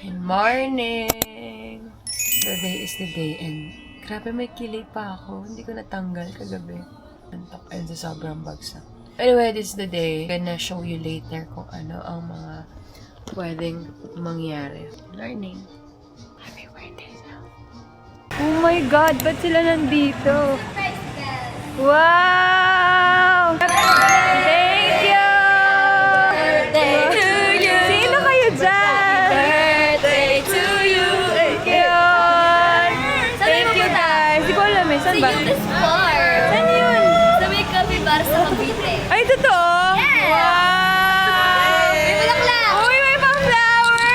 Good morning! Today is the day and grabe may kilay pa ako. Hindi ko natanggal kagabi. Antok and sa sobrang bagsak. Anyway, this is the day. I'm gonna show you later kung ano ang mga pwedeng mangyari. Learning. Happy birthday now. Oh my God! Ba't sila nandito? Wow! Thank you! Birthday to you! Sino kayo dyan? Birthday to you! Thank you! Thank you guys! Hindi ko alam eh. Saan ba? Sa Youth Bar. Saan yun? Sa may Coffee Bar sa Cavite. Ay, totoo? Yes! Wow! May bulaklak! Uy, may pang-flower!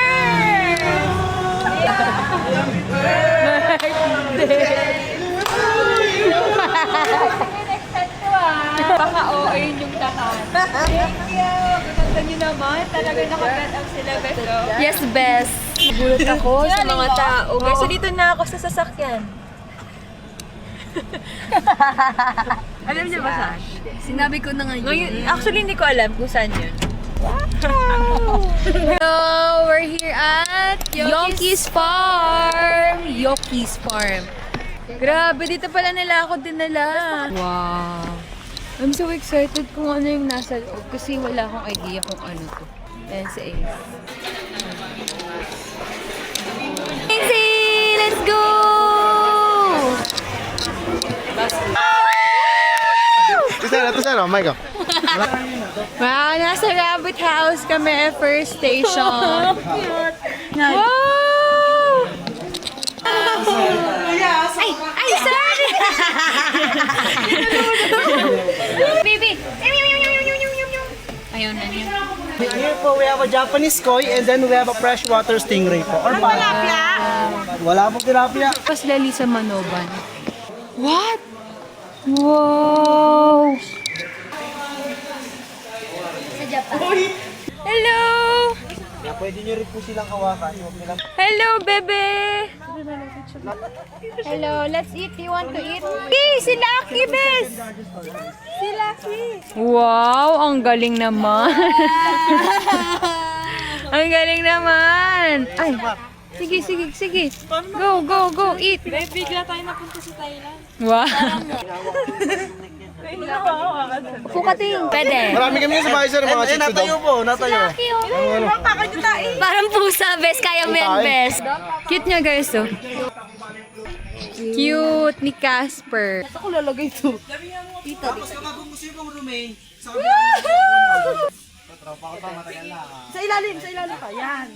Baka OA yung tahan. Thank you! Gaganda nyo naman. Talaga nakagat up sila, beso. Yes, best. Gulat ako sa mga tao. Guys, so dito na ako sa sasakyan. Alam niyo ba saan? Sinabi ko na ngayon. Ngayon, actually, hindi ko alam kung saan yun. So, we're here at Yoki's Farm. Yoki's Farm. Grabe, dito pala nila ako dinala. Wow. I'm so excited kung ano yung nasa loob kasi wala akong idea kung ano to. Ayan si Ace. Easy! Let's go! Ito sana, Michael. Wow, nasa Rabbit House kami, first station. Wow! Ay, sorry! Baby! Ayun na niya. Here po, we have a Japanese koi and then we have a freshwater stingray po. Or tilapia? Wala pong tilapia. Tapos lali sa Manoban. What? Wow! Sa Japan. Hello! Yeah, pwede nyo rin po silang hawakan. Huwag nilang... Hello, bebe! Hello, let's eat. You want to eat? Hey, si Lucky, bes! Si Lucky. Wow, ang galing naman. Ang galing naman. Ay, sige, sige, sige. Go, go, go, eat. Bigla tayo napunta sa Thailand. Wow. Pukating. Pwede. Marami kami sa bahay sir, mga shih tzu daw. Po, natayo. Parang pusa, best. Kaya mo yan, best. Cute niya, guys, oh. Cute ni Casper. Sa ilalim ka. Yan.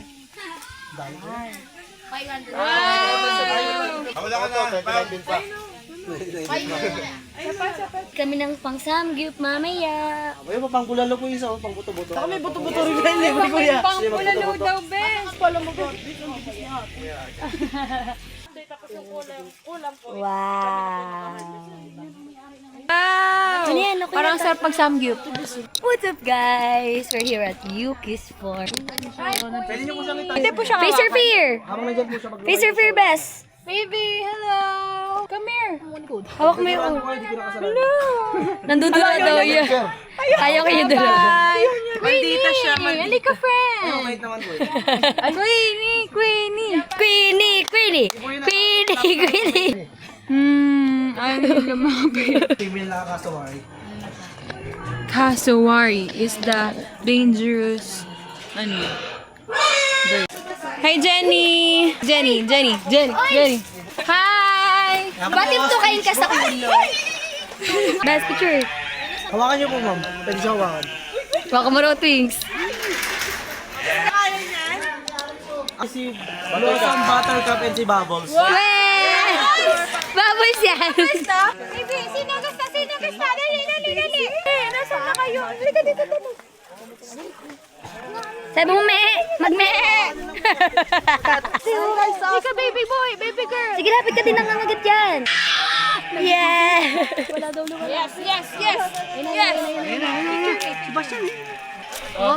Wala ka to, pinagpin pa. Kami ng pang-samgyup mamaya. Ay, pang bulalo po isa, pang buto-buto. Ako may buto-buto rin ba yun, kuya? Pang pulalo daw, bes. Wow. Wow! Ano yan? Ano kaya Parang sarap pag samgyup. What's up, guys? We're here at Yuki's Farm. Pwede nyo po siyang itayo. Hindi po siya Face your fear! Habang nandyan po siya pag... Face your fear, best! Baby, hello! Come here. Hawak mo yung... Hindi ko nakasalanan. Hello! Nandudula daw yun. Ayaw kayo dalawa. Nandito siya. Halika, friend. Wait naman po. Queenie, Queenie. Queenie! Queenie! Queenie! Queenie! Ayaw nyo lumapit. Female na kasawari. Cassowary is the dangerous, bird. Hi, Jenny! Jenny. Hi! Bakit tukain ka sa ulo? Best picture. Hawakan nyo po ma'am. Pwede siya hawakan. Baka maro twins. Si Blossom Buttercup and si Bubbles. Weh! Bubbles yan! Baby, sino gusto? Dali. Nasaan na kayo? Halika dito. Sabi mo, me! Mag-me! Halika, baby boy, baby girl. Sige, lapit ka din nangangagat yan! Yeah! Yes.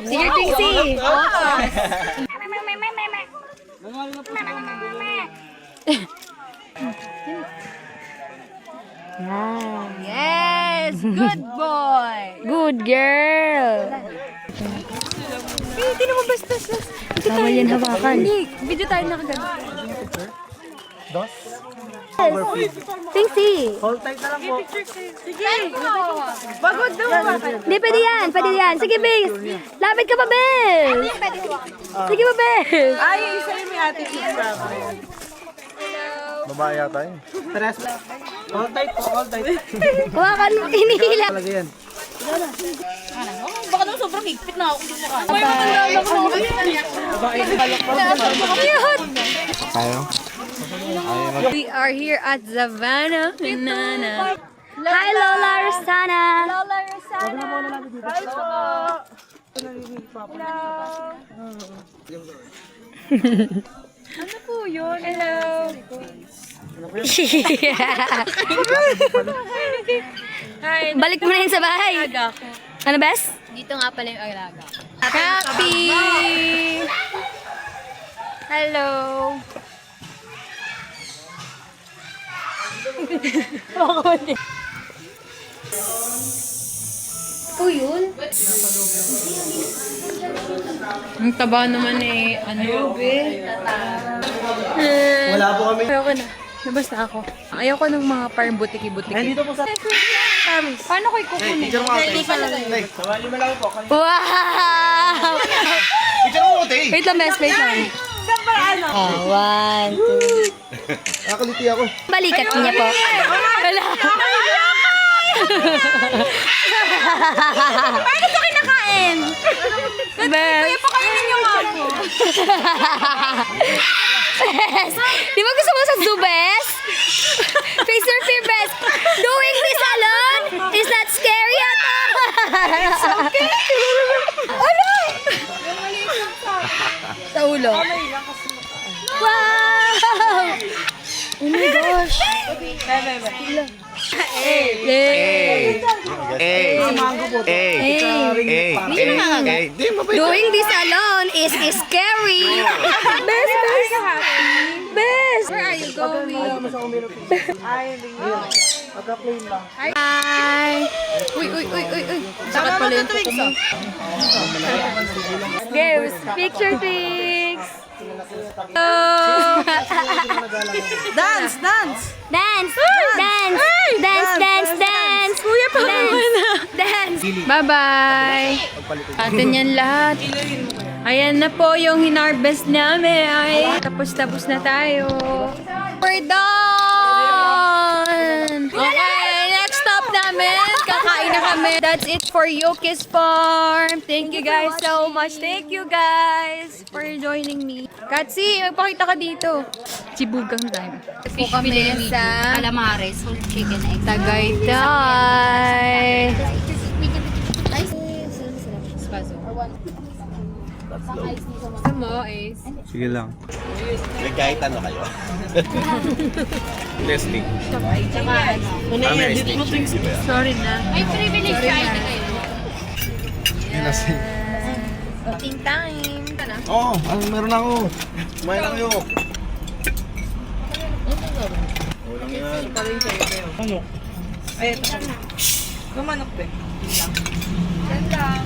Sige, Trixie! Yes, good boy. Good girl! Hey, tinan mo, basta. Bawal yan hawakan. Hindi, video tayo nakagano. Pingsy. Hold tight na lang po. Bagod daw ba? Hindi, pwede yan. Pwede yan. Sige, Bes. Lapit ka pa, Bes. Sige pa, Bes. Ay, isa yung may attitude problem. Babae yata yun. Tres. Hold tight po, hold tight. Hawakan mo, hinihila. Talaga yan. Baka naman sobrang higpit na ako. Cute. Tayo? We are here at Zavana. Nana. Hi, Lola Rosana. Ano po yun? Hello. Hi. Balik mo na yun sa bahay. Ano, Bes? Dito nga pala yung alaga. Happy! Hello. Oh, yun? Ang taba naman eh. Ano, be? Wala po kami. Ayoko na. Labas na ako. Ayoko ng mga parang butiki-butiki. Nandito po sa... Paano ko ikukunin? Picture mo ate. Sawali mo lang po. Wow! Picture mo ate. Wait lang, Bes. Wait lang. One, two. Nakakaliti ako. Balikat niya po. Wala. Bakit ito kinakain? Bes. Kaya pa kainin niyo nga ako. Bes. Di ba gusto mo sa zoo, Bes? Face your fear, Bes. Doing this alone is not scary at all. It's okay. Ano? Sa ulo. Wow! Oh my gosh. Hey. Doing this alone is scary. Bes, Bes. Bes. Where are you going? Hi. Uy. Sakat pala yung kuko mo. Games. Picture pics. Hello. Dance! Dance! Dance! Kuya pa Dance! Bye-bye. Atin yan lahat. Ayan na po yung hinarvest namin. Ay, tapos na tayo. We're done! Okay, next stop namin. Kakain na kami. That's it for Yoki's Farm. Thank you guys so much. Thank you guys for joining me. Katsi, magpakita ka dito. Chibugang time. Po kami sa Calamares, whole chicken egg. Tagaytay. Gusto mo, Ace? Sige lang. Kahit ano kayo. Testing. Sorry na. May privilege kain na kayo. Voting time. Ito na. Oo, meron ako. Kumain lang kayo. Ay, ito. Kumanok ba? Yan lang.